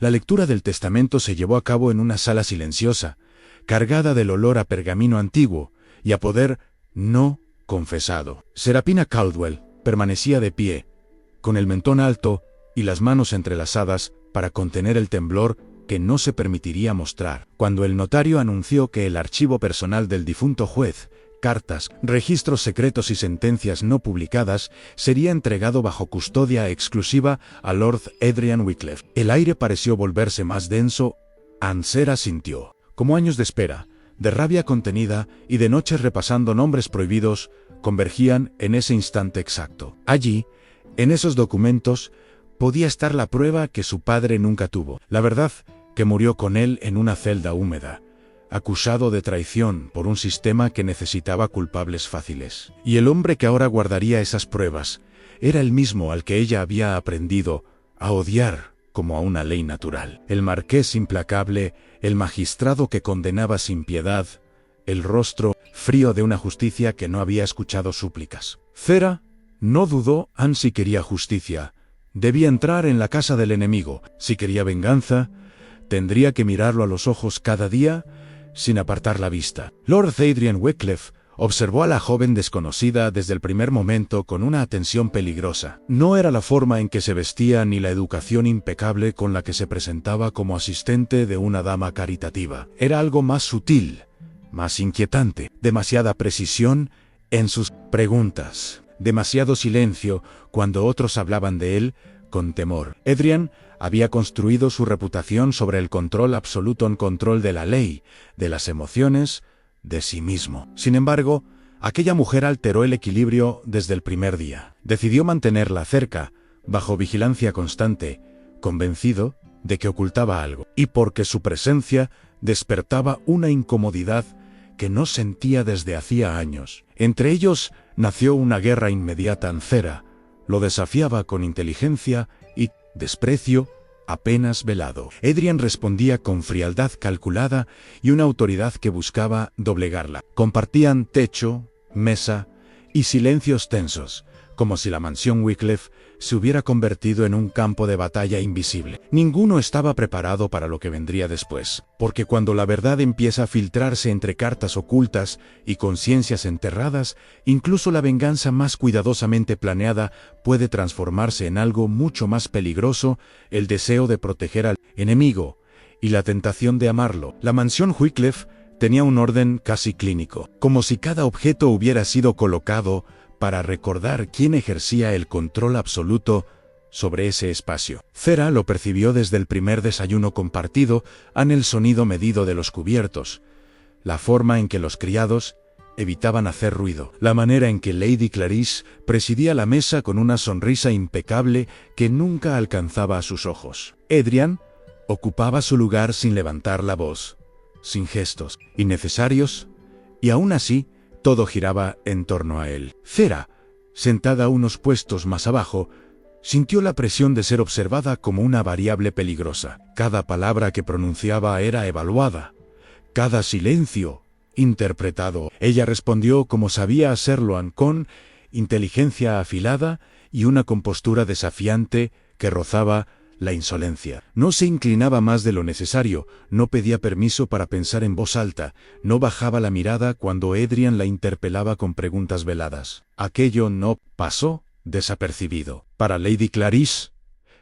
La lectura del testamento se llevó a cabo en una sala silenciosa, cargada del olor a pergamino antiguo y a poder no confesado. Serafina Caldwell permanecía de pie, con el mentón alto y las manos entrelazadas para contener el temblor que no se permitiría mostrar. Cuando el notario anunció que el archivo personal del difunto juez, cartas, registros secretos y sentencias no publicadas, sería entregado bajo custodia exclusiva a Lord Adrian Wycliffe, el aire pareció volverse más denso. Ansera sintió, como años de espera, de rabia contenida y de noches repasando nombres prohibidos, convergían en ese instante exacto. Allí, en esos documentos, podía estar la prueba que su padre nunca tuvo. La verdad, que murió con él en una celda húmeda, acusado de traición por un sistema que necesitaba culpables fáciles. Y el hombre que ahora guardaría esas pruebas era el mismo al que ella había aprendido a odiar como a una ley natural. El marqués implacable, el magistrado que condenaba sin piedad, el rostro frío de una justicia que no había escuchado súplicas. Cera no dudó. Si quería justicia, debía entrar en la casa del enemigo. Si quería venganza, tendría que mirarlo a los ojos cada día, sin apartar la vista. Lord Adrian Wycliffe observó a la joven desconocida desde el primer momento con una atención peligrosa. No era la forma en que se vestía ni la educación impecable con la que se presentaba como asistente de una dama caritativa. Era algo más sutil, más inquietante, demasiada precisión en sus preguntas, demasiado silencio cuando otros hablaban de él con temor. Adrian había construido su reputación sobre el control absoluto en control de la ley, de las emociones, de sí mismo. Sin embargo, aquella mujer alteró el equilibrio desde el primer día. Decidió mantenerla cerca, bajo vigilancia constante, convencido de que ocultaba algo, y porque su presencia despertaba una incomodidad que no sentía desde hacía años. Entre ellos nació una guerra inmediata. Ansera lo desafiaba con inteligencia y desprecio apenas velado. Adrian respondía con frialdad calculada y una autoridad que buscaba doblegarla. Compartían techo, mesa y silencios tensos, como si la mansión Wycliffe se hubiera convertido en un campo de batalla invisible. Ninguno estaba preparado para lo que vendría después, porque cuando la verdad empieza a filtrarse entre cartas ocultas y conciencias enterradas, incluso la venganza más cuidadosamente planeada puede transformarse en algo mucho más peligroso: el deseo de proteger al enemigo y la tentación de amarlo. La mansión Wycliffe tenía un orden casi clínico, como si cada objeto hubiera sido colocado para recordar quién ejercía el control absoluto sobre ese espacio. Cera lo percibió desde el primer desayuno compartido, en el sonido medido de los cubiertos, la forma en que los criados evitaban hacer ruido, la manera en que Lady Clarice presidía la mesa con una sonrisa impecable que nunca alcanzaba a sus ojos. Adrian ocupaba su lugar sin levantar la voz, sin gestos innecesarios, y aún así, todo giraba en torno a él. Cera, sentada unos puestos más abajo, sintió la presión de ser observada como una variable peligrosa. Cada palabra que pronunciaba era evaluada, cada silencio interpretado. Ella respondió como sabía hacerlo, con inteligencia afilada y una compostura desafiante que rozaba la insolencia. No se inclinaba más de lo necesario, no pedía permiso para pensar en voz alta, no bajaba la mirada cuando Adrian la interpelaba con preguntas veladas. Aquello no pasó desapercibido. Para Lady Clarice,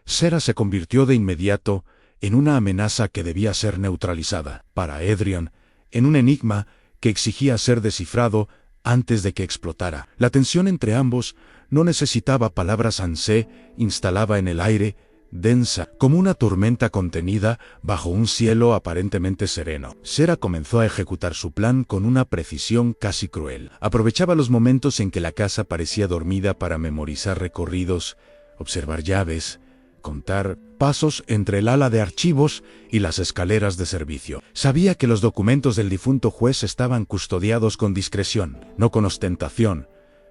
Cera se convirtió de inmediato en una amenaza que debía ser neutralizada. Para Adrian, en un enigma que exigía ser descifrado antes de que explotara. La tensión entre ambos no necesitaba palabras. Se instalaba en el aire, densa, como una tormenta contenida bajo un cielo aparentemente sereno. Cera comenzó a ejecutar su plan con una precisión casi cruel. Aprovechaba los momentos en que la casa parecía dormida para memorizar recorridos, observar llaves, contar pasos entre el ala de archivos y las escaleras de servicio. Sabía que los documentos del difunto juez estaban custodiados con discreción, no con ostentación,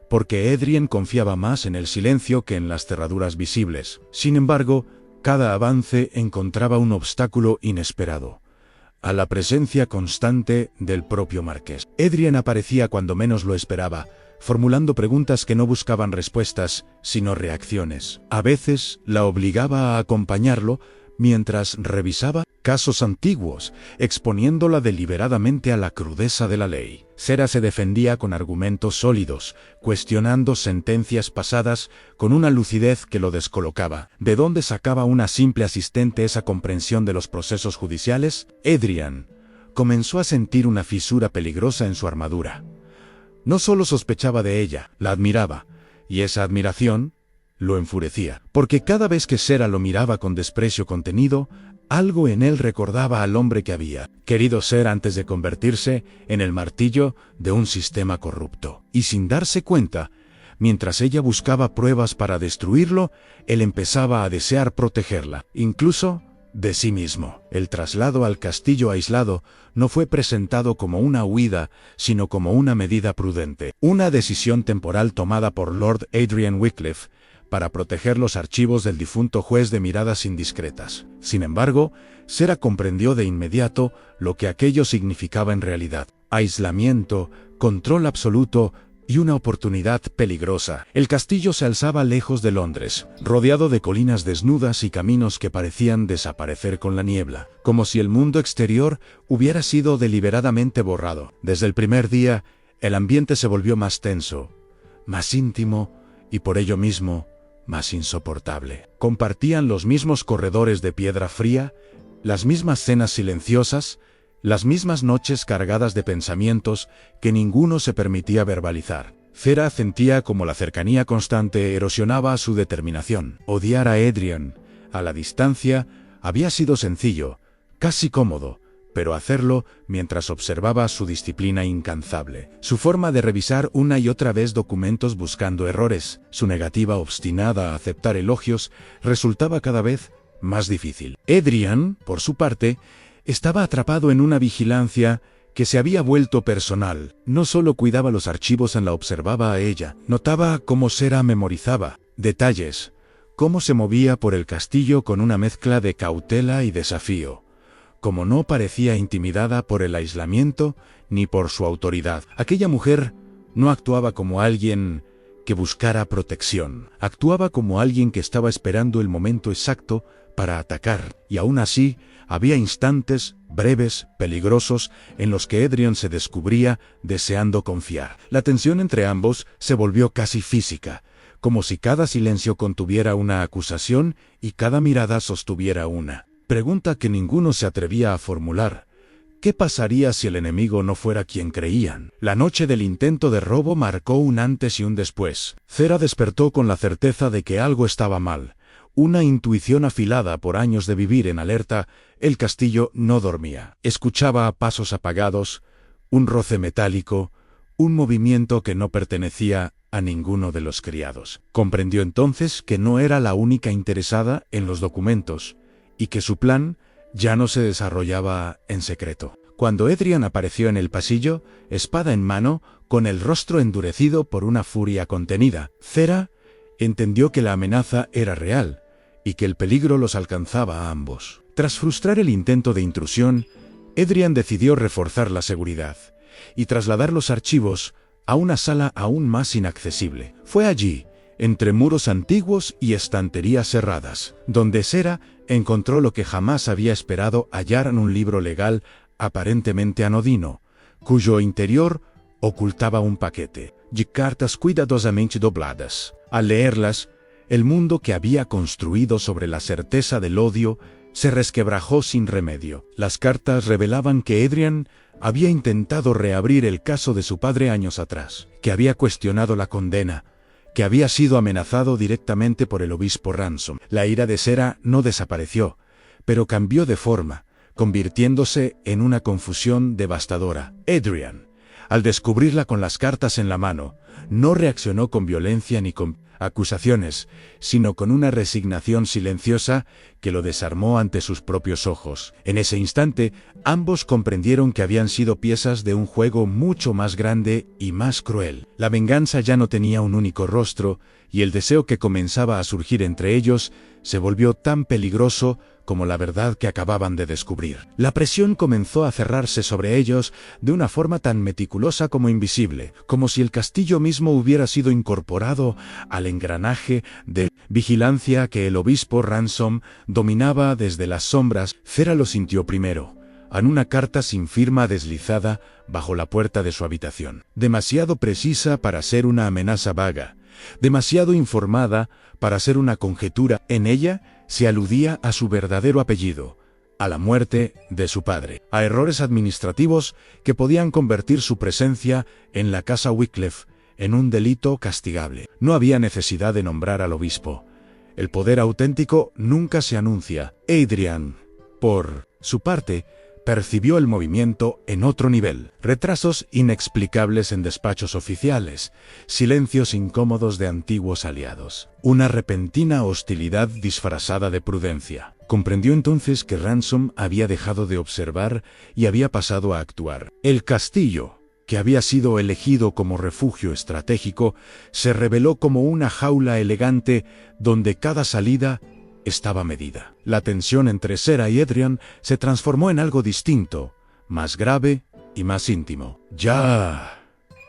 porque Adrian confiaba más en el silencio que en las cerraduras visibles. Sin embargo, cada avance encontraba un obstáculo inesperado: a la presencia constante del propio marqués. Adrian aparecía cuando menos lo esperaba, formulando preguntas que no buscaban respuestas, sino reacciones. A veces la obligaba a acompañarlo, mientras revisaba casos antiguos, exponiéndola deliberadamente a la crudeza de la ley. Sera se defendía con argumentos sólidos, cuestionando sentencias pasadas con una lucidez que lo descolocaba. ¿De dónde sacaba una simple asistente esa comprensión de los procesos judiciales? Adrian comenzó a sentir una fisura peligrosa en su armadura. No solo sospechaba de ella, la admiraba, y esa admiración lo enfurecía, porque cada vez que Sera lo miraba con desprecio contenido, algo en él recordaba al hombre que había querido ser antes de convertirse en el martillo de un sistema corrupto. Y sin darse cuenta, mientras ella buscaba pruebas para destruirlo, él empezaba a desear protegerla, incluso de sí mismo. El traslado al castillo aislado no fue presentado como una huida, sino como una medida prudente, una decisión temporal tomada por Lord Adrian Wycliffe para proteger los archivos del difunto juez de miradas indiscretas. Sin embargo, Sera comprendió de inmediato lo que aquello significaba en realidad: aislamiento, control absoluto y una oportunidad peligrosa. El castillo se alzaba lejos de Londres, rodeado de colinas desnudas y caminos que parecían desaparecer con la niebla, como si el mundo exterior hubiera sido deliberadamente borrado. Desde el primer día, el ambiente se volvió más tenso, más íntimo y por ello mismo más insoportable. Compartían los mismos corredores de piedra fría, las mismas cenas silenciosas, las mismas noches cargadas de pensamientos que ninguno se permitía verbalizar. Sera sentía como la cercanía constante erosionaba su determinación. Odiar a Adrian, a la distancia, había sido sencillo, casi cómodo, pero hacerlo mientras observaba su disciplina incansable, su forma de revisar una y otra vez documentos buscando errores, su negativa obstinada a aceptar elogios, resultaba cada vez más difícil. Adrian, por su parte, estaba atrapado en una vigilancia que se había vuelto personal. No solo cuidaba los archivos, la observaba a ella, notaba cómo Sera memorizaba detalles, cómo se movía por el castillo con una mezcla de cautela y desafío, como no parecía intimidada por el aislamiento ni por su autoridad. Aquella mujer no actuaba como alguien que buscara protección, actuaba como alguien que estaba esperando el momento exacto para atacar, y aún así había instantes breves, peligrosos, en los que Adrian se descubría deseando confiar. La tensión entre ambos se volvió casi física, como si cada silencio contuviera una acusación y cada mirada sostuviera una pregunta que ninguno se atrevía a formular: ¿qué pasaría si el enemigo no fuera quien creían? La noche del intento de robo marcó un antes y un después. Sera despertó con la certeza de que algo estaba mal, una intuición afilada por años de vivir en alerta. El castillo no dormía. Escuchaba pasos apagados, un roce metálico, un movimiento que no pertenecía a ninguno de los criados. Comprendió entonces que no era la única interesada en los documentos, y que su plan ya no se desarrollaba en secreto. Cuando Adrian apareció en el pasillo, espada en mano, con el rostro endurecido por una furia contenida, Sera entendió que la amenaza era real y que el peligro los alcanzaba a ambos. Tras frustrar el intento de intrusión, Adrian decidió reforzar la seguridad y trasladar los archivos a una sala aún más inaccesible. Fue allí, entre muros antiguos y estanterías cerradas, donde Sera encontró lo que jamás había esperado hallar en un libro legal aparentemente anodino, cuyo interior ocultaba un paquete de cartas cuidadosamente dobladas. Al leerlas, el mundo que había construido sobre la certeza del odio se resquebrajó sin remedio. Las cartas revelaban que Adrian había intentado reabrir el caso de su padre años atrás, que había cuestionado la condena, que había sido amenazado directamente por el obispo Ransom. La ira de Sera no desapareció, pero cambió de forma, convirtiéndose en una confusión devastadora. Adrian, al descubrirla con las cartas en la mano, no reaccionó con violencia ni con acusaciones, sino con una resignación silenciosa que lo desarmó ante sus propios ojos. En ese instante, ambos comprendieron que habían sido piezas de un juego mucho más grande y más cruel. La venganza ya no tenía un único rostro, y el deseo que comenzaba a surgir entre ellos se volvió tan peligroso como la verdad que acababan de descubrir. La presión comenzó a cerrarse sobre ellos de una forma tan meticulosa como invisible, como si el castillo mismo hubiera sido incorporado al engranaje de vigilancia que el obispo Ransom dominaba desde las sombras. Cera lo sintió primero, en una carta sin firma deslizada bajo la puerta de su habitación. Demasiado precisa para ser una amenaza vaga, demasiado informada para ser una conjetura. En ella se aludía a su verdadero apellido, a la muerte de su padre, a errores administrativos que podían convertir su presencia en la casa Wycliffe en un delito castigable. No había necesidad de nombrar al obispo. El poder auténtico nunca se anuncia. Adrian, por su parte, percibió el movimiento en otro nivel. Retrasos inexplicables en despachos oficiales, silencios incómodos de antiguos aliados, una repentina hostilidad disfrazada de prudencia. Comprendió entonces que Ransom había dejado de observar y había pasado a actuar. El castillo, que había sido elegido como refugio estratégico, se reveló como una jaula elegante donde cada salida estaba medida. La tensión entre Cera y Adrian se transformó en algo distinto, más grave y más íntimo. Ya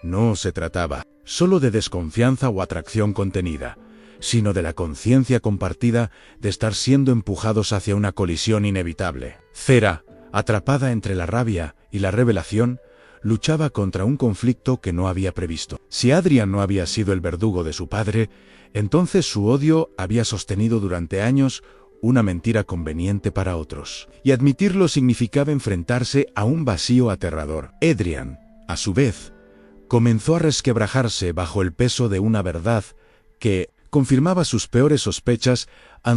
no se trataba solo de desconfianza o atracción contenida, sino de la conciencia compartida de estar siendo empujados hacia una colisión inevitable. Cera, atrapada entre la rabia y la revelación, luchaba contra un conflicto que no había previsto. Si Adrian no había sido el verdugo de su padre, entonces su odio había sostenido durante años una mentira conveniente para otros. Y admitirlo significaba enfrentarse a un vacío aterrador. Adrian, a su vez, comenzó a resquebrajarse bajo el peso de una verdad que confirmaba sus peores sospechas.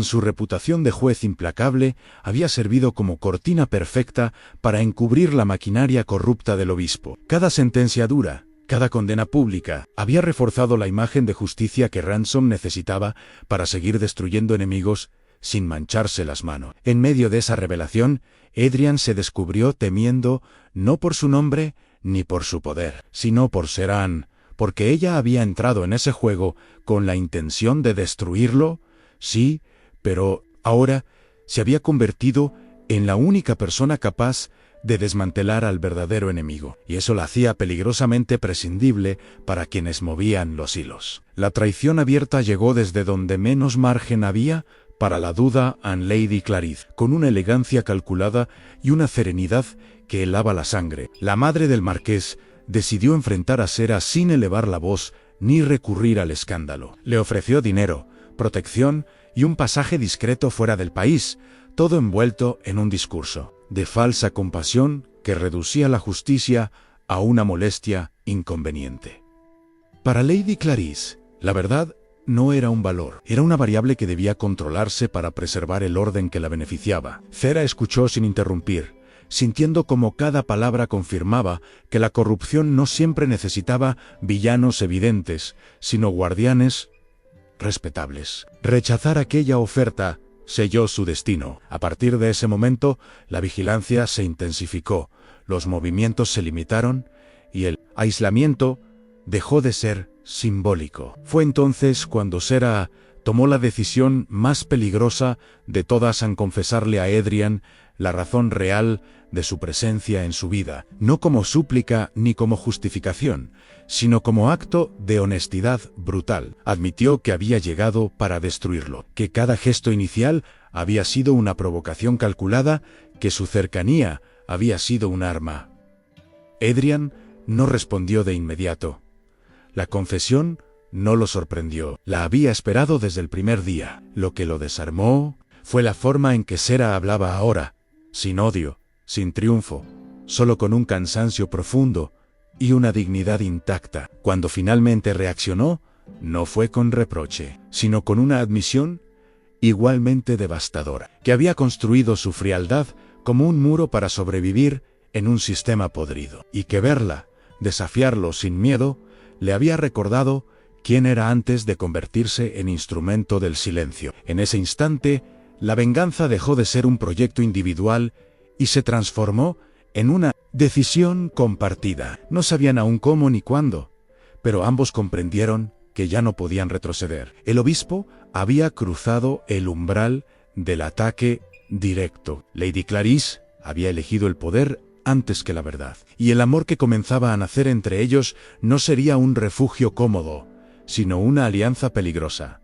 Su reputación de juez implacable había servido como cortina perfecta para encubrir la maquinaria corrupta del obispo. Cada sentencia dura, cada condena pública, había reforzado la imagen de justicia que Ransom necesitaba para seguir destruyendo enemigos sin mancharse las manos. En medio de esa revelación, Adrian se descubrió temiendo no por su nombre ni por su poder, sino por Serán, porque ella había entrado en ese juego con la intención de destruirlo, sí, pero ahora se había convertido en la única persona capaz de desmantelar al verdadero enemigo, y eso la hacía peligrosamente prescindible para quienes movían los hilos. La traición abierta llegó desde donde menos margen había para la duda a Lady Clarice, con una elegancia calculada y una serenidad que helaba la sangre. La madre del marqués decidió enfrentar a Cera sin elevar la voz ni recurrir al escándalo. Le ofreció dinero, protección y un pasaje discreto fuera del país, todo envuelto en un discurso de falsa compasión que reducía la justicia a una molestia inconveniente. Para Lady Clarice, la verdad no era un valor, era una variable que debía controlarse para preservar el orden que la beneficiaba. Cera escuchó sin interrumpir, sintiendo como cada palabra confirmaba que la corrupción no siempre necesitaba villanos evidentes, sino guardianes respetables. Rechazar aquella oferta selló su destino. A partir de ese momento, la vigilancia se intensificó, los movimientos se limitaron y el aislamiento dejó de ser simbólico. Fue entonces cuando Cera tomó la decisión más peligrosa de todas en confesarle a Adrian la razón real de su presencia en su vida, no como súplica ni como justificación, sino como acto de honestidad brutal. Admitió que había llegado para destruirlo, que cada gesto inicial había sido una provocación calculada, que su cercanía había sido un arma. Adrian no respondió de inmediato. La confesión no lo sorprendió, la había esperado desde el primer día. Lo que lo desarmó fue la forma en que Cera hablaba ahora, sin odio, sin triunfo, solo con un cansancio profundo y una dignidad intacta. Cuando finalmente reaccionó, no fue con reproche, sino con una admisión igualmente devastadora, que había construido su frialdad como un muro para sobrevivir en un sistema podrido, y que verla, desafiarlo sin miedo, le había recordado quién era antes de convertirse en instrumento del silencio. En ese instante, la venganza dejó de ser un proyecto individual y se transformó en una decisión compartida. No sabían aún cómo ni cuándo, pero ambos comprendieron que ya no podían retroceder. El obispo había cruzado el umbral del ataque directo. Lady Clarice había elegido el poder antes que la verdad, y el amor que comenzaba a nacer entre ellos no sería un refugio cómodo, sino una alianza peligrosa,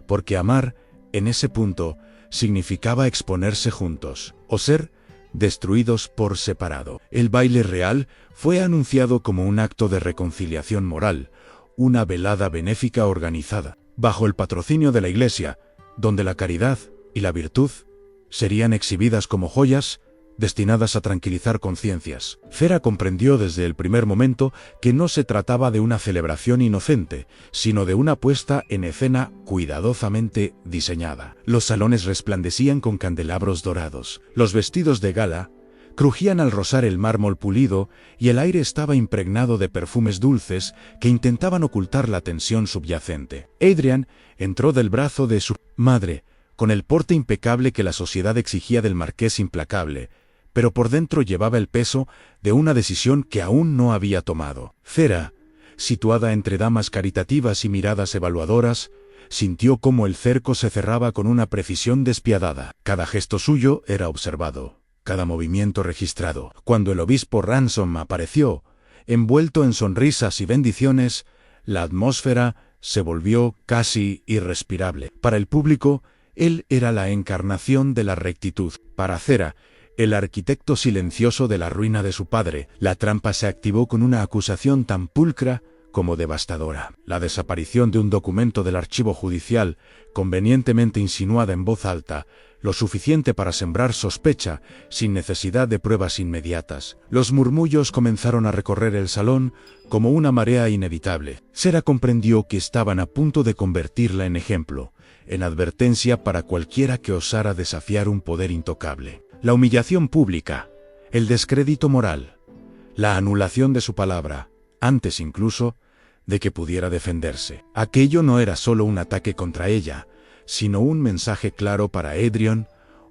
porque amar, en ese punto, significaba exponerse juntos, o ser destruidos por separado. El baile real fue anunciado como un acto de reconciliación moral, una velada benéfica organizada, bajo el patrocinio de la Iglesia, donde la caridad y la virtud serían exhibidas como joyas destinadas a tranquilizar conciencias. Fera comprendió desde el primer momento que no se trataba de una celebración inocente, sino de una puesta en escena cuidadosamente diseñada. Los salones resplandecían con candelabros dorados, los vestidos de gala crujían al rozar el mármol pulido y el aire estaba impregnado de perfumes dulces que intentaban ocultar la tensión subyacente. Adrian entró del brazo de su madre, con el porte impecable que la sociedad exigía del marqués implacable, pero por dentro llevaba el peso de una decisión que aún no había tomado. Fera, situada entre damas caritativas y miradas evaluadoras, sintió cómo el cerco se cerraba con una precisión despiadada. Cada gesto suyo era observado, cada movimiento registrado. Cuando el obispo Ransom apareció, envuelto en sonrisas y bendiciones, la atmósfera se volvió casi irrespirable. Para el público, él era la encarnación de la rectitud. Para Fera, el arquitecto silencioso de la ruina de su padre, la trampa se activó con una acusación tan pulcra como devastadora. La desaparición de un documento del archivo judicial, convenientemente insinuada en voz alta, lo suficiente para sembrar sospecha, sin necesidad de pruebas inmediatas. Los murmullos comenzaron a recorrer el salón como una marea inevitable. Fera comprendió que estaban a punto de convertirla en ejemplo, en advertencia para cualquiera que osara desafiar un poder intocable. La humillación pública, el descrédito moral, la anulación de su palabra, antes incluso de que pudiera defenderse. Aquello no era solo un ataque contra ella, sino un mensaje claro para Adrian: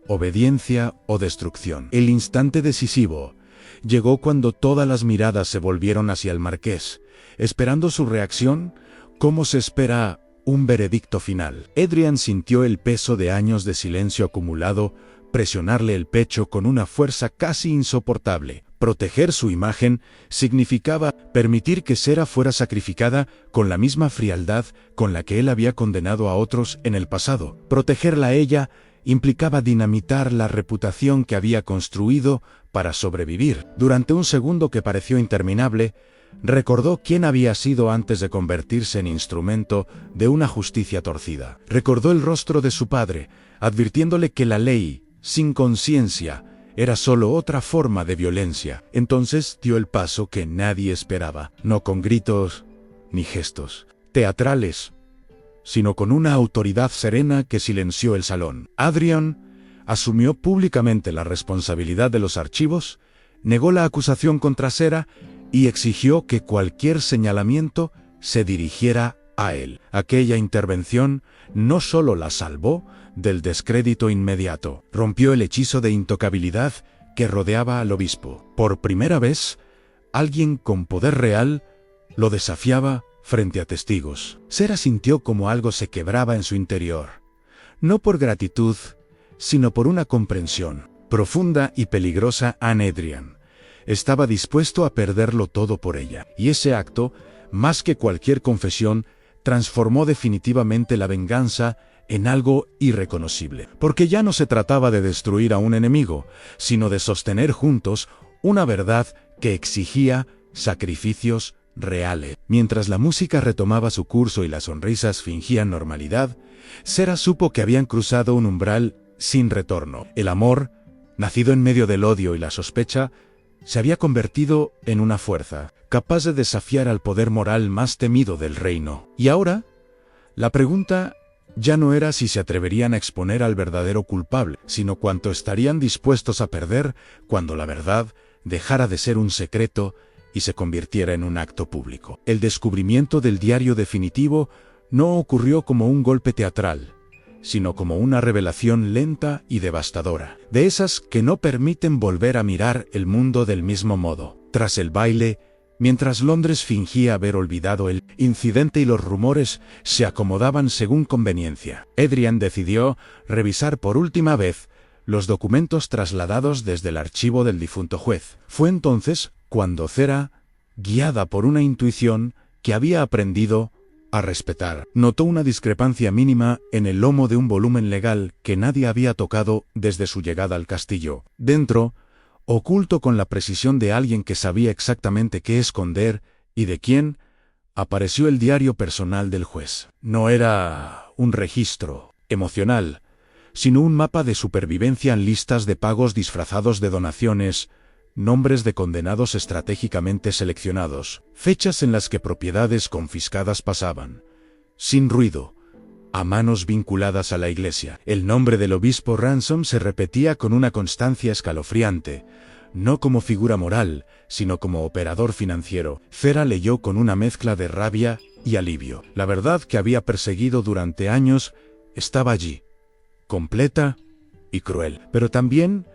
obediencia o destrucción. El instante decisivo llegó cuando todas las miradas se volvieron hacia el marqués, esperando su reacción, como se espera un veredicto final. Adrian sintió el peso de años de silencio acumulado presionarle el pecho con una fuerza casi insoportable. Proteger su imagen significaba permitir que Fera fuera sacrificada con la misma frialdad con la que él había condenado a otros en el pasado. Protegerla a ella implicaba dinamitar la reputación que había construido para sobrevivir. Durante un segundo que pareció interminable, recordó quién había sido antes de convertirse en instrumento de una justicia torcida. Recordó el rostro de su padre, advirtiéndole que la ley, sin conciencia, era solo otra forma de violencia. Entonces dio el paso que nadie esperaba, no con gritos ni gestos teatrales, sino con una autoridad serena que silenció el salón. Adrian asumió públicamente la responsabilidad de los archivos, negó la acusación contra Fera y exigió que cualquier señalamiento se dirigiera a él. Aquella intervención no solo la salvó del descrédito inmediato, rompió el hechizo de intocabilidad que rodeaba al obispo. Por primera vez, alguien con poder real lo desafiaba frente a testigos. Fera sintió como algo se quebraba en su interior, no por gratitud, sino por una comprensión profunda y peligrosa a Adrian. Estaba dispuesto a perderlo todo por ella, y ese acto, más que cualquier confesión, transformó definitivamente la venganza en algo irreconocible. Porque ya no se trataba de destruir a un enemigo, sino de sostener juntos una verdad que exigía sacrificios reales. Mientras la música retomaba su curso y las sonrisas fingían normalidad, Fera supo que habían cruzado un umbral sin retorno. El amor, nacido en medio del odio y la sospecha, se había convertido en una fuerza, capaz de desafiar al poder moral más temido del reino. Y ahora, la pregunta ya no era si se atreverían a exponer al verdadero culpable, sino cuánto estarían dispuestos a perder cuando la verdad dejara de ser un secreto y se convirtiera en un acto público. El descubrimiento del diario definitivo no ocurrió como un golpe teatral, sino como una revelación lenta y devastadora, de esas que no permiten volver a mirar el mundo del mismo modo. Tras el baile, mientras Londres fingía haber olvidado el incidente y los rumores se acomodaban según conveniencia, Adrian decidió revisar por última vez los documentos trasladados desde el archivo del difunto juez. Fue entonces cuando Cera, guiada por una intuición que había aprendido a respetar, notó una discrepancia mínima en el lomo de un volumen legal que nadie había tocado desde su llegada al castillo. Dentro, oculto con la precisión de alguien que sabía exactamente qué esconder y de quién, apareció el diario personal del juez. No era un registro emocional, sino un mapa de supervivencia en listas de pagos disfrazados de donaciones, nombres de condenados estratégicamente seleccionados, fechas en las que propiedades confiscadas pasaban, sin ruido, a manos vinculadas a la iglesia. El nombre del obispo Ransom se repetía con una constancia escalofriante, no como figura moral, sino como operador financiero. Cera leyó con una mezcla de rabia y alivio. La verdad que había perseguido durante años estaba allí, completa y cruel. Pero también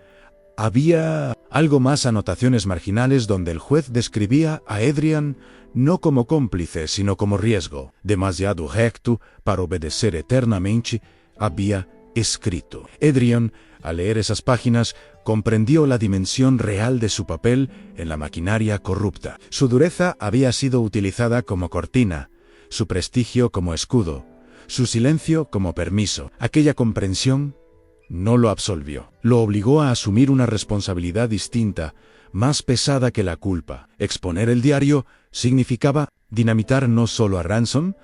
había algo más: anotaciones marginales donde el juez describía a Adrian no como cómplice, sino como riesgo. Demasiado recto para obedecer eternamente, había escrito. Adrian, al leer esas páginas, comprendió la dimensión real de su papel en la maquinaria corrupta. Su dureza había sido utilizada como cortina, su prestigio como escudo, su silencio como permiso. Aquella comprensión no lo absolvió. Lo obligó a asumir una responsabilidad distinta, más pesada que la culpa. Exponer el diario significaba dinamitar no solo a Ransom,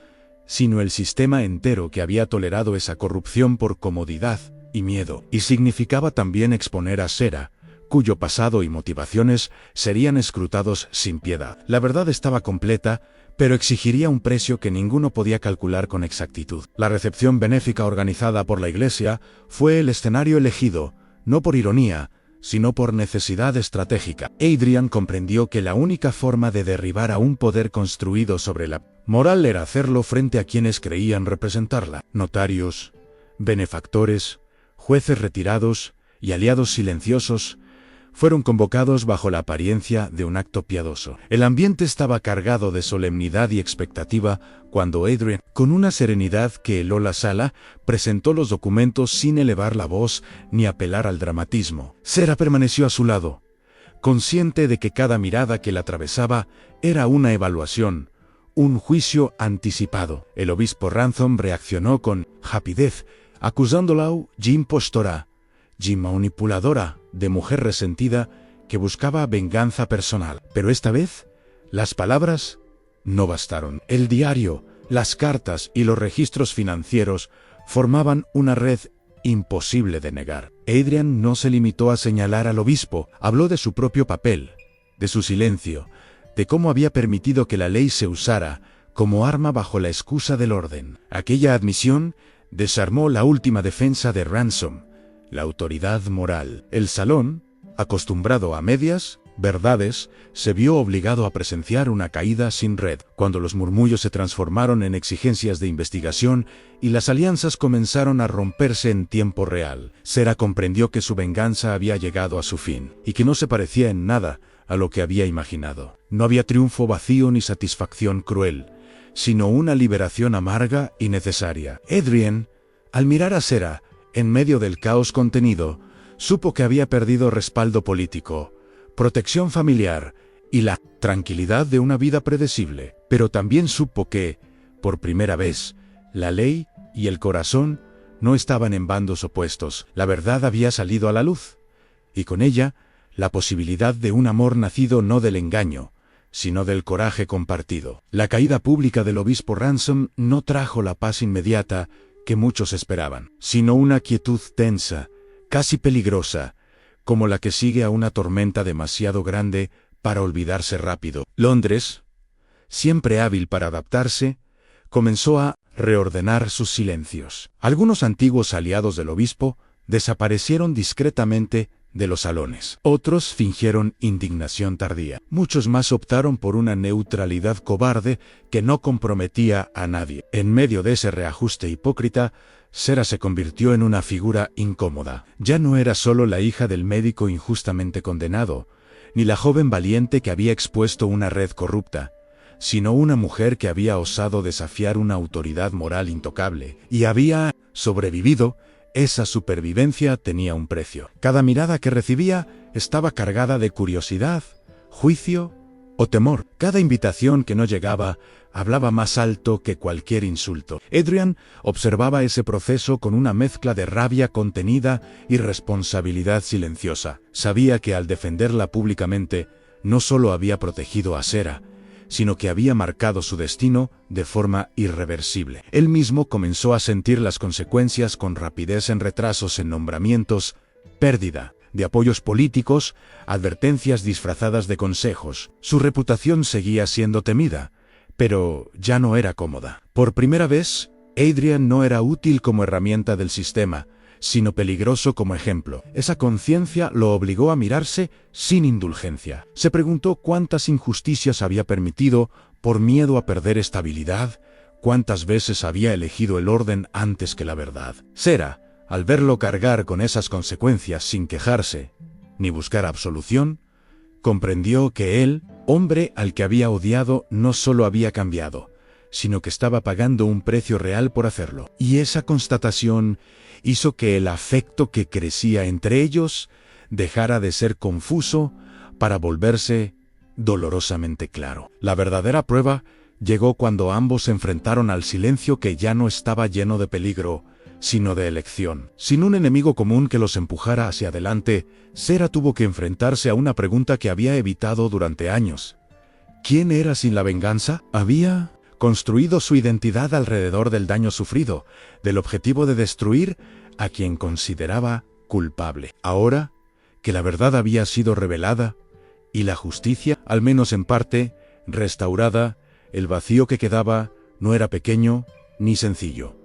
sino el sistema entero que había tolerado esa corrupción por comodidad y miedo. Y significaba también exponer a Cera, cuyo pasado y motivaciones serían escrutados sin piedad. La verdad estaba completa, pero exigiría un precio que ninguno podía calcular con exactitud. La recepción benéfica organizada por la Iglesia fue el escenario elegido, no por ironía, sino por necesidad estratégica. Adrian comprendió que la única forma de derribar a un poder construido sobre la moral era hacerlo frente a quienes creían representarla: notarios, benefactores, jueces retirados y aliados silenciosos fueron convocados bajo la apariencia de un acto piadoso. El ambiente estaba cargado de solemnidad y expectativa cuando Adrian, con una serenidad que heló la sala, presentó los documentos sin elevar la voz ni apelar al dramatismo. Cera permaneció a su lado, consciente de que cada mirada que la atravesaba era una evaluación, un juicio anticipado. El obispo Ransom reaccionó con rapidez, acusándola de impostora, de manipuladora, de mujer resentida que buscaba venganza personal. Pero esta vez, las palabras no bastaron. El diario, las cartas y los registros financieros formaban una red imposible de negar. Adrian no se limitó a señalar al obispo, habló de su propio papel, de su silencio, de cómo había permitido que la ley se usara como arma bajo la excusa del orden. Aquella admisión desarmó la última defensa de Ransom, la autoridad moral. El salón, acostumbrado a medias verdades, se vio obligado a presenciar una caída sin red, cuando los murmullos se transformaron en exigencias de investigación y las alianzas comenzaron a romperse en tiempo real. Cera comprendió que su venganza había llegado a su fin, y que no se parecía en nada a lo que había imaginado. No había triunfo vacío ni satisfacción cruel, sino una liberación amarga y necesaria. Adrian, al mirar a Cera, en medio del caos contenido, supo que había perdido respaldo político, protección familiar y la tranquilidad de una vida predecible. Pero también supo que, por primera vez, la ley y el corazón no estaban en bandos opuestos. La verdad había salido a la luz, y con ella, la posibilidad de un amor nacido no del engaño, sino del coraje compartido. La caída pública del obispo Ransom no trajo la paz inmediata que muchos esperaban, sino una quietud tensa, casi peligrosa, como la que sigue a una tormenta demasiado grande para olvidarse rápido. Londres, siempre hábil para adaptarse, comenzó a reordenar sus silencios. Algunos antiguos aliados del obispo desaparecieron discretamente de los salones. Otros fingieron indignación tardía. Muchos más optaron por una neutralidad cobarde que no comprometía a nadie. En medio de ese reajuste hipócrita, Cera se convirtió en una figura incómoda. Ya no era solo la hija del médico injustamente condenado, ni la joven valiente que había expuesto una red corrupta, sino una mujer que había osado desafiar una autoridad moral intocable, y había sobrevivido Esa supervivencia tenía un precio. Cada mirada que recibía estaba cargada de curiosidad, juicio o temor. Cada invitación que no llegaba hablaba más alto que cualquier insulto. Adrian observaba ese proceso con una mezcla de rabia contenida y responsabilidad silenciosa. Sabía que al defenderla públicamente, no solo había protegido a Sarah, sino que había marcado su destino de forma irreversible. Él mismo comenzó a sentir las consecuencias con rapidez en retrasos en nombramientos, pérdida de apoyos políticos, advertencias disfrazadas de consejos. Su reputación seguía siendo temida, pero ya no era cómoda. Por primera vez, Adrian no era útil como herramienta del sistema, sino peligroso como ejemplo. Esa conciencia lo obligó a mirarse sin indulgencia. Se preguntó cuántas injusticias había permitido por miedo a perder estabilidad, cuántas veces había elegido el orden antes que la verdad. Sarah, al verlo cargar con esas consecuencias sin quejarse, ni buscar absolución, comprendió que él, hombre al que había odiado, no solo había cambiado, sino que estaba pagando un precio real por hacerlo. Y esa constatación hizo que el afecto que crecía entre ellos dejara de ser confuso para volverse dolorosamente claro. La verdadera prueba llegó cuando ambos se enfrentaron al silencio que ya no estaba lleno de peligro, sino de elección. Sin un enemigo común que los empujara hacia adelante, Sarah tuvo que enfrentarse a una pregunta que había evitado durante años. ¿Quién era sin la venganza? Había construido su identidad alrededor del daño sufrido, del objetivo de destruir a quien consideraba culpable. Ahora, que la verdad había sido revelada, y la justicia, al menos en parte, restaurada, el vacío que quedaba no era pequeño ni sencillo.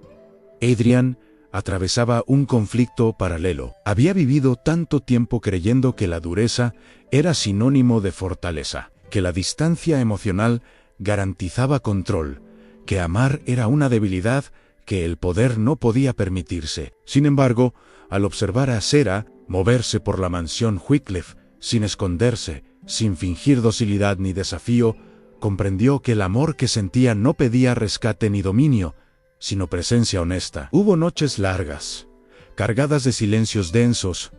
Adrian atravesaba un conflicto paralelo. Había vivido tanto tiempo creyendo que la dureza era sinónimo de fortaleza, que la distancia emocional garantizaba control, que amar era una debilidad que el poder no podía permitirse. Sin embargo, al observar a Sarah moverse por la mansión Heathcliff, sin esconderse, sin fingir docilidad ni desafío, comprendió que el amor que sentía no pedía rescate ni dominio, sino presencia honesta. Hubo noches largas, cargadas de silencios densos,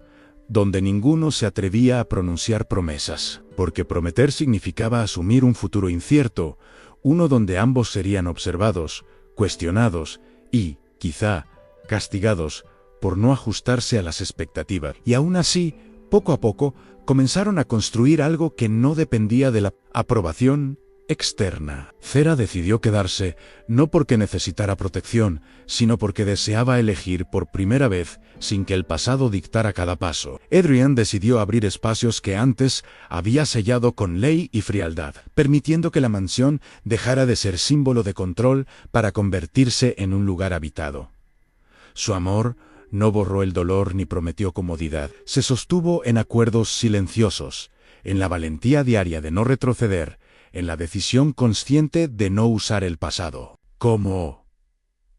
donde ninguno se atrevía a pronunciar promesas, porque prometer significaba asumir un futuro incierto, uno donde ambos serían observados, cuestionados y, quizá, castigados por no ajustarse a las expectativas. Y aún así, poco a poco, comenzaron a construir algo que no dependía de la aprobación externa. Sarah decidió quedarse, no porque necesitara protección, sino porque deseaba elegir por primera vez sin que el pasado dictara cada paso. Adrian decidió abrir espacios que antes había sellado con ley y frialdad, permitiendo que la mansión dejara de ser símbolo de control para convertirse en un lugar habitado. Su amor no borró el dolor ni prometió comodidad. Se sostuvo en acuerdos silenciosos, en la valentía diaria de no retroceder, en la decisión consciente de no usar el pasado como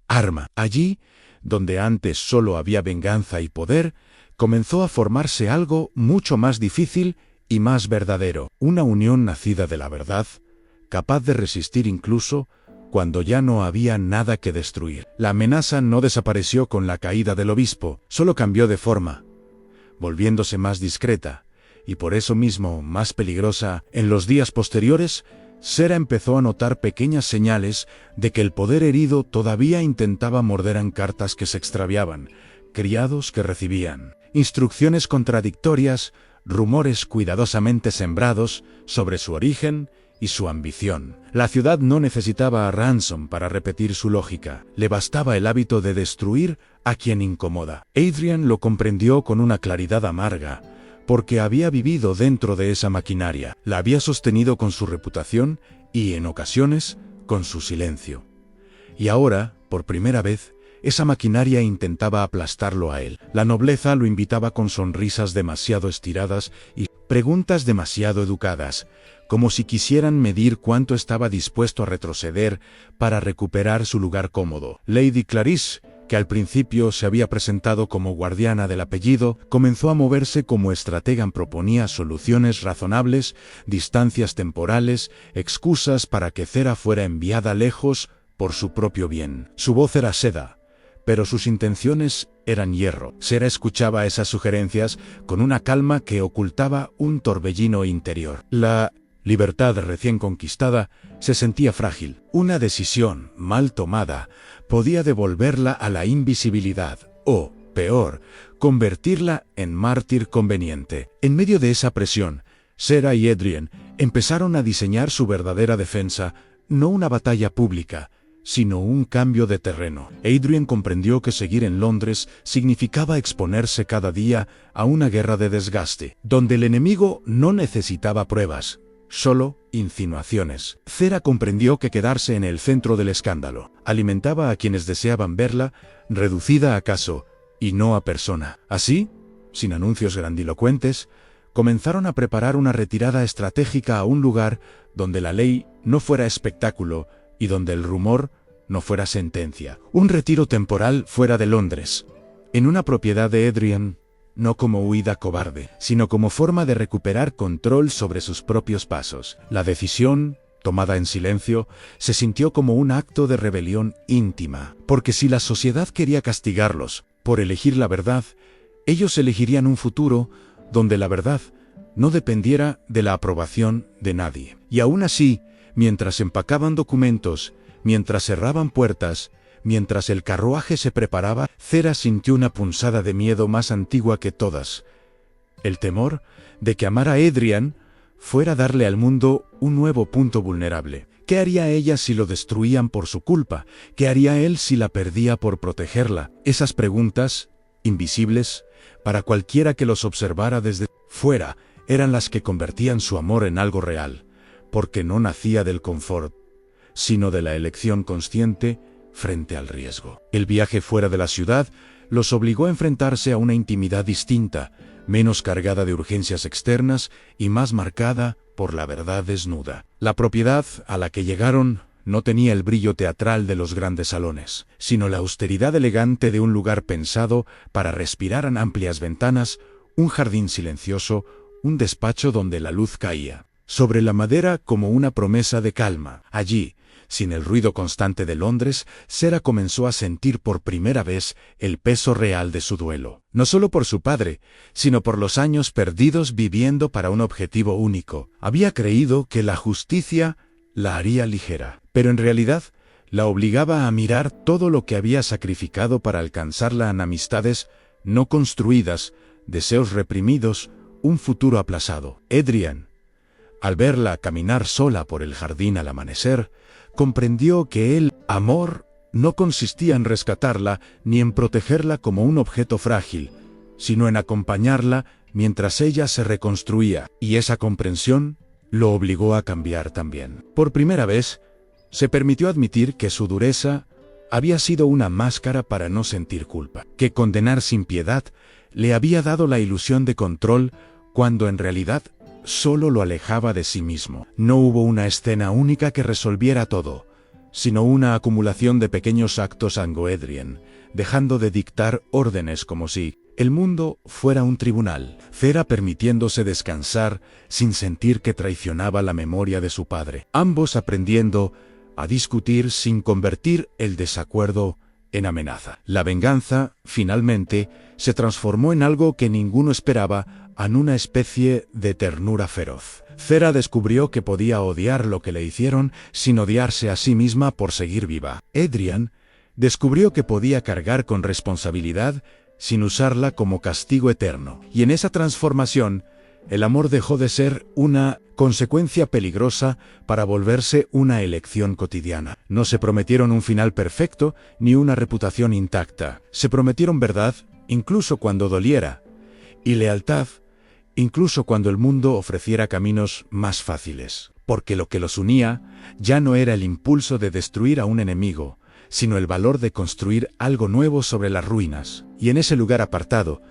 arma. Allí, donde antes solo había venganza y poder, comenzó a formarse algo mucho más difícil y más verdadero, una unión nacida de la verdad, capaz de resistir incluso cuando ya no había nada que destruir. La amenaza no desapareció con la caída del obispo, solo cambió de forma, volviéndose más discreta, y por eso mismo más peligrosa. En los días posteriores, Sarah empezó a notar pequeñas señales de que el poder herido todavía intentaba morder en cartas que se extraviaban, criados que recibían instrucciones contradictorias, rumores cuidadosamente sembrados sobre su origen y su ambición. La ciudad no necesitaba a Ransom para repetir su lógica, le bastaba el hábito de destruir a quien incomoda. Adrian lo comprendió con una claridad amarga, porque había vivido dentro de esa maquinaria, la había sostenido con su reputación y, en ocasiones, con su silencio. Y ahora, por primera vez, esa maquinaria intentaba aplastarlo a él. La nobleza lo invitaba con sonrisas demasiado estiradas y preguntas demasiado educadas, como si quisieran medir cuánto estaba dispuesto a retroceder para recuperar su lugar cómodo. Lady Clarice, que al principio se había presentado como guardiana del apellido, comenzó a moverse como estratega. Proponía soluciones razonables, distancias temporales, excusas para que Sarah fuera enviada lejos por su propio bien. Su voz era seda, pero sus intenciones eran hierro. Sera escuchaba esas sugerencias con una calma que ocultaba un torbellino interior. La libertad recién conquistada se sentía frágil. Una decisión mal tomada podía devolverla a la invisibilidad o, peor, convertirla en mártir conveniente. En medio de esa presión, Sera y Adrian empezaron a diseñar su verdadera defensa, no una batalla pública, sino un cambio de terreno. Adrian comprendió que seguir en Londres significaba exponerse cada día a una guerra de desgaste, donde el enemigo no necesitaba pruebas, solo insinuaciones. Sera comprendió que quedarse en el centro del escándalo alimentaba a quienes deseaban verla reducida a caso y no a persona. Así, sin anuncios grandilocuentes, comenzaron a preparar una retirada estratégica a un lugar donde la ley no fuera espectáculo y donde el rumor no fuera sentencia. Un retiro temporal fuera de Londres, en una propiedad de Adrian, no como huida cobarde, sino como forma de recuperar control sobre sus propios pasos. La decisión, tomada en silencio, se sintió como un acto de rebelión íntima, porque si la sociedad quería castigarlos por elegir la verdad, ellos elegirían un futuro donde la verdad no dependiera de la aprobación de nadie. Y aún así, mientras empacaban documentos, mientras cerraban puertas, mientras el carruaje se preparaba, Sera sintió una punzada de miedo más antigua que todas. El temor de que amar a Adrian fuera darle al mundo un nuevo punto vulnerable. ¿Qué haría ella si lo destruían por su culpa? ¿Qué haría él si la perdía por protegerla? Esas preguntas, invisibles, para cualquiera que los observara desde fuera, eran las que convertían su amor en algo real, porque no nacía del confort, sino de la elección consciente frente al riesgo. El viaje fuera de la ciudad los obligó a enfrentarse a una intimidad distinta, menos cargada de urgencias externas y más marcada por la verdad desnuda. La propiedad a la que llegaron no tenía el brillo teatral de los grandes salones, sino la austeridad elegante de un lugar pensado para respirar en amplias ventanas, un jardín silencioso, un despacho donde la luz caía sobre la madera como una promesa de calma. Allí, sin el ruido constante de Londres, Sera comenzó a sentir por primera vez el peso real de su duelo. No solo por su padre, sino por los años perdidos viviendo para un objetivo único. Había creído que la justicia la haría ligera, pero en realidad la obligaba a mirar todo lo que había sacrificado para alcanzarla en amistades no construidas, deseos reprimidos, un futuro aplazado. Adrian, al verla caminar sola por el jardín al amanecer, comprendió que el amor no consistía en rescatarla ni en protegerla como un objeto frágil, sino en acompañarla mientras ella se reconstruía, y esa comprensión lo obligó a cambiar también. Por primera vez, se permitió admitir que su dureza había sido una máscara para no sentir culpa, que condenar sin piedad le había dado la ilusión de control cuando en realidad solo lo alejaba de sí mismo. No hubo una escena única que resolviera todo, sino una acumulación de pequeños actos Adrian, dejando de dictar órdenes como si el mundo fuera un tribunal. Sera permitiéndose descansar sin sentir que traicionaba la memoria de su padre. Ambos aprendiendo a discutir sin convertir el desacuerdo en amenaza. La venganza, finalmente, se transformó en algo que ninguno esperaba, en una especie de ternura feroz. Sera descubrió que podía odiar lo que le hicieron sin odiarse a sí misma por seguir viva. Adrian descubrió que podía cargar con responsabilidad sin usarla como castigo eterno. Y en esa transformación, el amor dejó de ser una consecuencia peligrosa para volverse una elección cotidiana. No se prometieron un final perfecto ni una reputación intacta. Se prometieron verdad, incluso cuando doliera, y lealtad, incluso cuando el mundo ofreciera caminos más fáciles. Porque lo que los unía ya no era el impulso de destruir a un enemigo, sino el valor de construir algo nuevo sobre las ruinas. Y en ese lugar apartado,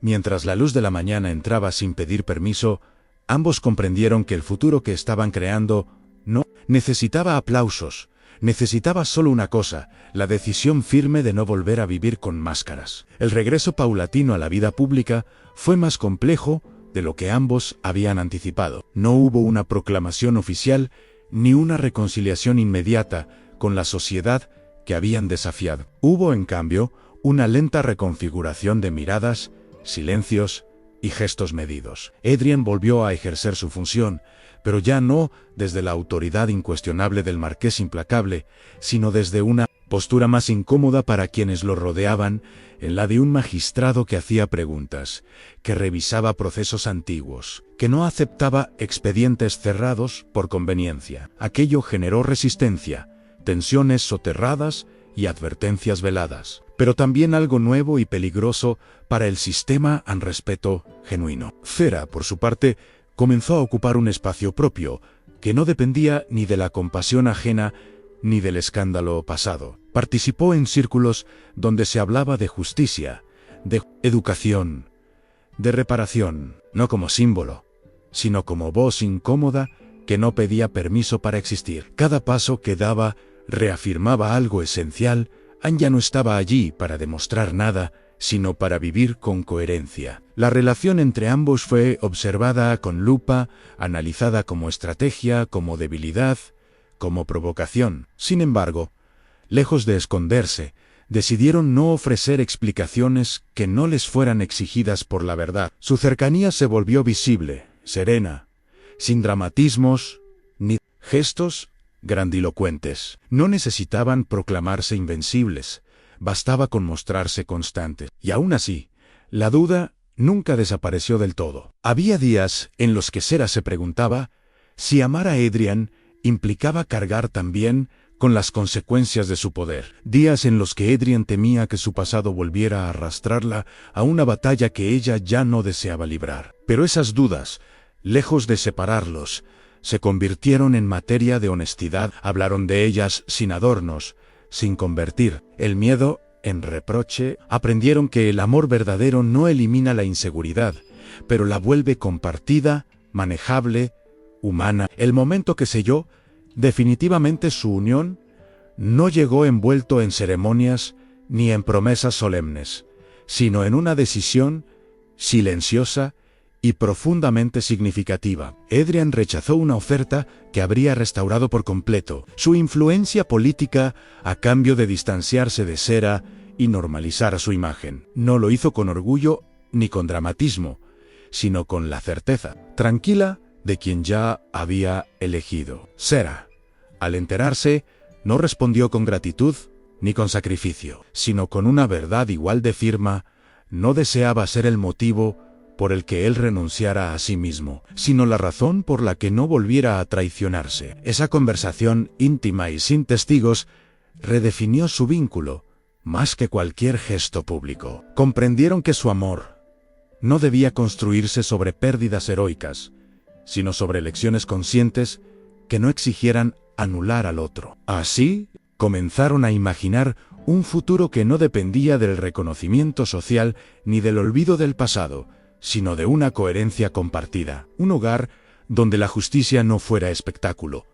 mientras la luz de la mañana entraba sin pedir permiso, ambos comprendieron que el futuro que estaban creando no necesitaba aplausos, necesitaba solo una cosa: la decisión firme de no volver a vivir con máscaras. El regreso paulatino a la vida pública fue más complejo de lo que ambos habían anticipado. No hubo una proclamación oficial ni una reconciliación inmediata con la sociedad que habían desafiado. Hubo, en cambio, una lenta reconfiguración de miradas, silencios y gestos medidos. Adrian volvió a ejercer su función, pero ya no desde la autoridad incuestionable del marqués implacable, sino desde una postura más incómoda para quienes lo rodeaban, en la de un magistrado que hacía preguntas, que revisaba procesos antiguos, que no aceptaba expedientes cerrados por conveniencia. Aquello generó resistencia, tensiones soterradas y advertencias veladas, pero también algo nuevo y peligroso para el sistema en respeto genuino. Cera, por su parte, comenzó a ocupar un espacio propio, que no dependía ni de la compasión ajena ni del escándalo pasado. Participó en círculos donde se hablaba de justicia, de educación, de reparación, no como símbolo, sino como voz incómoda que no pedía permiso para existir. Cada paso que daba reafirmaba algo esencial. Ya no estaba allí para demostrar nada, sino para vivir con coherencia. La relación entre ambos fue observada con lupa, analizada como estrategia, como debilidad, como provocación. Sin embargo, lejos de esconderse, decidieron no ofrecer explicaciones que no les fueran exigidas por la verdad. Su cercanía se volvió visible, serena, sin dramatismos ni gestos grandilocuentes. No necesitaban proclamarse invencibles, bastaba con mostrarse constantes. Y aún así, la duda nunca desapareció del todo. Había días en los que Cera se preguntaba si amar a Adrian implicaba cargar también con las consecuencias de su poder. Días en los que Adrian temía que su pasado volviera a arrastrarla a una batalla que ella ya no deseaba librar. Pero esas dudas, lejos de separarlos, se convirtieron en materia de honestidad. Hablaron de ellas sin adornos, sin convertir el miedo en reproche. Aprendieron que el amor verdadero no elimina la inseguridad, pero la vuelve compartida, manejable, humana. El momento que selló definitivamente su unión no llegó envuelto en ceremonias ni en promesas solemnes, sino en una decisión silenciosa y profundamente significativa. Adrian rechazó una oferta que habría restaurado por completo su influencia política a cambio de distanciarse de Cera y normalizar su imagen. No lo hizo con orgullo ni con dramatismo, sino con la certeza tranquila de quien ya había elegido. Cera, al enterarse, no respondió con gratitud ni con sacrificio, sino con una verdad igual de firme. No deseaba ser el motivo por el que él renunciara a sí mismo, sino la razón por la que no volviera a traicionarse. Esa conversación íntima y sin testigos redefinió su vínculo, más que cualquier gesto público. Comprendieron que su amor no debía construirse sobre pérdidas heroicas, sino sobre elecciones conscientes que no exigieran anular al otro. Así, comenzaron a imaginar un futuro que no dependía del reconocimiento social ni del olvido del pasado, sino de una coherencia compartida. Un hogar donde la justicia no fuera espectáculo,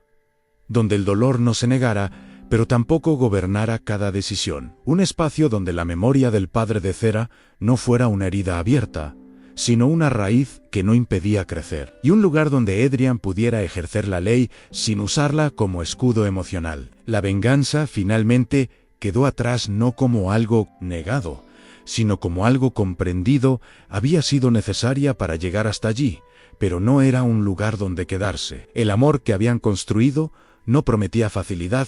donde el dolor no se negara, pero tampoco gobernara cada decisión. Un espacio donde la memoria del padre de Cera no fuera una herida abierta, sino una raíz que no impedía crecer. Y un lugar donde Adrian pudiera ejercer la ley sin usarla como escudo emocional. La venganza, finalmente, quedó atrás no como algo negado, sino como algo comprendido. Había sido necesaria para llegar hasta allí, pero no era un lugar donde quedarse. El amor que habían construido no prometía facilidad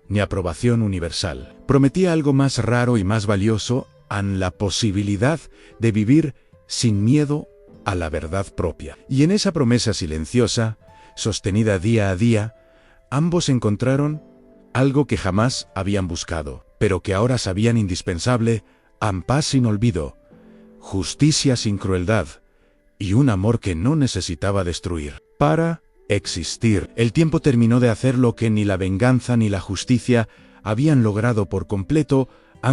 ni aprobación universal. Prometía algo más raro y más valioso, la posibilidad de vivir sin miedo a la verdad propia. Y en esa promesa silenciosa, sostenida día a día, ambos encontraron algo que jamás habían buscado, pero que ahora sabían indispensable: paz sin olvido, justicia sin crueldad, y un amor que no necesitaba destruir para existir. El tiempo terminó de hacer lo que ni la venganza ni la justicia habían logrado por completo: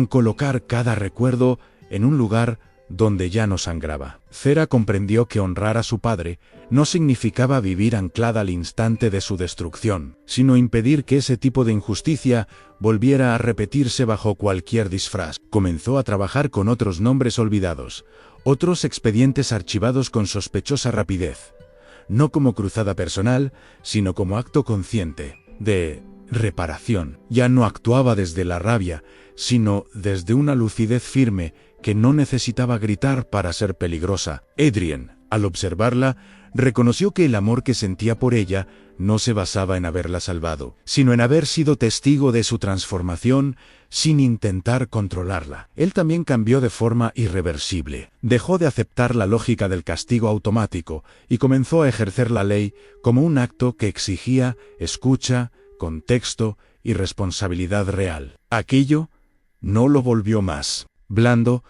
colocar cada recuerdo en un lugar donde ya no sangraba. Cera comprendió que honrar a su padre no significaba vivir anclada al instante de su destrucción, sino impedir que ese tipo de injusticia volviera a repetirse bajo cualquier disfraz. Comenzó a trabajar con otros nombres olvidados, otros expedientes archivados con sospechosa rapidez, no como cruzada personal, sino como acto consciente de reparación. Ya no actuaba desde la rabia, sino desde una lucidez firme que no necesitaba gritar para ser peligrosa. Adrian, al observarla, reconoció que el amor que sentía por ella no se basaba en haberla salvado, sino en haber sido testigo de su transformación sin intentar controlarla. Él también cambió de forma irreversible. Dejó de aceptar la lógica del castigo automático y comenzó a ejercer la ley como un acto que exigía escucha, contexto y responsabilidad real. Aquello no lo volvió más blando,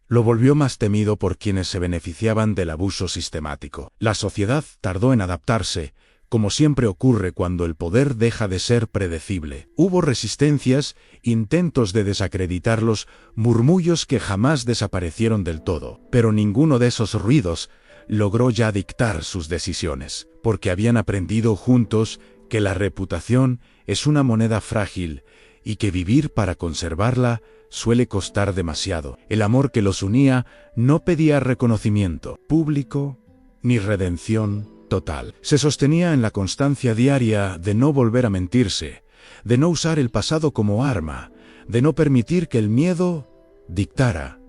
lo volvió más temido por quienes se beneficiaban del abuso sistemático. La sociedad tardó en adaptarse, como siempre ocurre cuando el poder deja de ser predecible. Hubo resistencias, intentos de desacreditarlos, murmullos que jamás desaparecieron del todo, pero ninguno de esos ruidos logró ya dictar sus decisiones, porque habían aprendido juntos que la reputación es una moneda frágil y que vivir para conservarla suele costar demasiado. El amor que los unía no pedía reconocimiento público ni redención total. Se sostenía en la constancia diaria de no volver a mentirse, de no usar el pasado como arma, de no permitir que el miedo dictara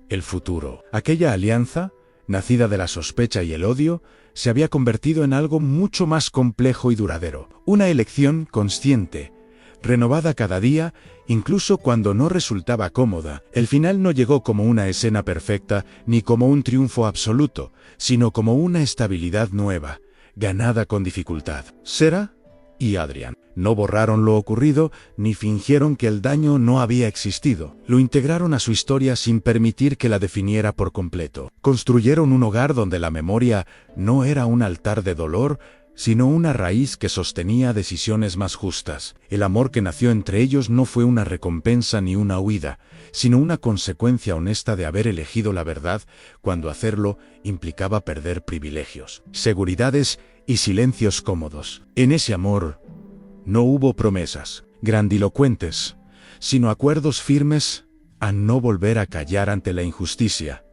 el futuro. Aquella alianza, nacida de la sospecha y el odio, se había convertido en algo mucho más complejo y duradero. Una elección consciente, renovada cada día, incluso cuando no resultaba cómoda. El final no llegó como una escena perfecta ni como un triunfo absoluto, sino como una estabilidad nueva, ganada con dificultad. Sarah y Adrian no borraron lo ocurrido ni fingieron que el daño no había existido. Lo integraron a su historia sin permitir que la definiera por completo. Construyeron un hogar donde la memoria no era un altar de dolor, sino una raíz que sostenía decisiones más justas. El amor que nació entre ellos no fue una recompensa ni una huida, sino una consecuencia honesta de haber elegido la verdad cuando hacerlo implicaba perder privilegios, seguridades y silencios cómodos. En ese amor no hubo promesas grandilocuentes, sino acuerdos firmes a no volver a callar ante la injusticia,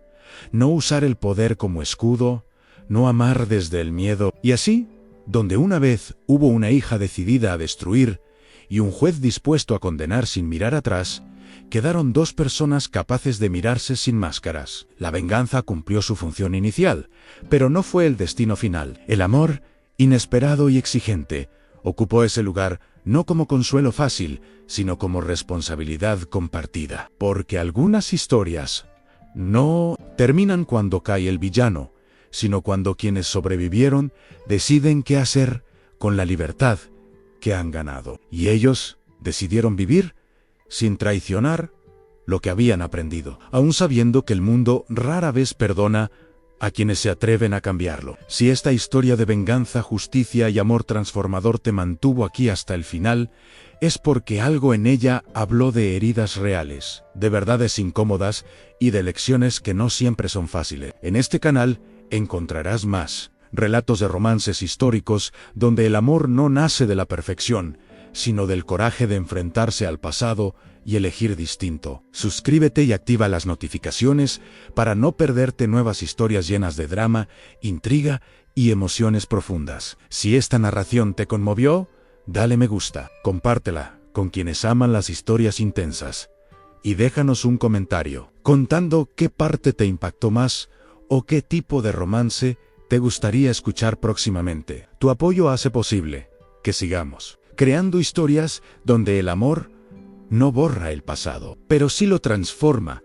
no usar el poder como escudo, no amar desde el miedo, y así, donde una vez hubo una hija decidida a destruir y un juez dispuesto a condenar sin mirar atrás, quedaron dos personas capaces de mirarse sin máscaras. La venganza cumplió su función inicial, pero no fue el destino final. El amor, inesperado y exigente, ocupó ese lugar no como consuelo fácil, sino como responsabilidad compartida. Porque algunas historias no terminan cuando cae el villano, sino cuando quienes sobrevivieron deciden qué hacer con la libertad que han ganado. Y ellos decidieron vivir sin traicionar lo que habían aprendido, aun sabiendo que el mundo rara vez perdona a quienes se atreven a cambiarlo. Si esta historia de venganza, justicia y amor transformador te mantuvo aquí hasta el final, es porque algo en ella habló de heridas reales, de verdades incómodas y de lecciones que no siempre son fáciles. En este canal encontrarás más relatos de romances históricos donde el amor no nace de la perfección, sino del coraje de enfrentarse al pasado y elegir distinto. Suscríbete y activa las notificaciones para no perderte nuevas historias llenas de drama, intriga y emociones profundas. Si esta narración te conmovió, dale me gusta, compártela con quienes aman las historias intensas y déjanos un comentario contando qué parte te impactó más o qué tipo de romance te gustaría escuchar próximamente. Tu apoyo hace posible que sigamos creando historias donde el amor no borra el pasado, pero sí lo transforma